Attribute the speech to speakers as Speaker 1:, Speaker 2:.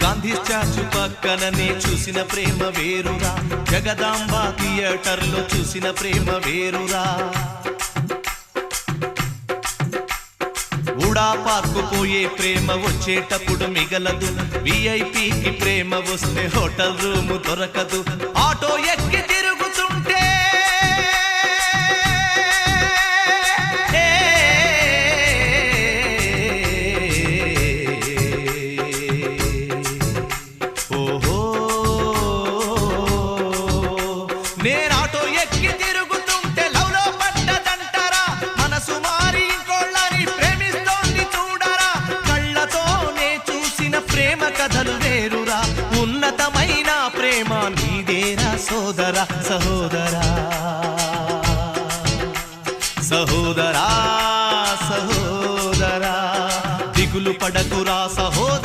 Speaker 1: Gandhi statue పక్కననే చూసిన ప్రేమ వేరురా, జగదాంబ థియేటర్లో చూసిన ప్రేమ వేరురా. ఊడా పార్కు పోయే ప్రేమ వచ్చేటప్పుడు మిగలదు, విఐపికి ప్రేమ వస్తే హోటల్ రూము దొరకదు. ఆటో ఎక్కి తిరుగుతుంటే ఓహో నేను ఆటో ఎక్కి తిరుగుతుంటే లవ్లో పడ్డదంటారా, మనసు మారి ఇంకోళ్ళని ప్రేమిస్తోంది చూడరా. కళ్ళతోనే చూసిన ప్రేమ కథలు వేరురా, ఉన్నతమైన ప్రేమ నీదేరా సోదరా సహోదరా. సహోదరా సహోదరా దిగులు పడకురా సహోదరా.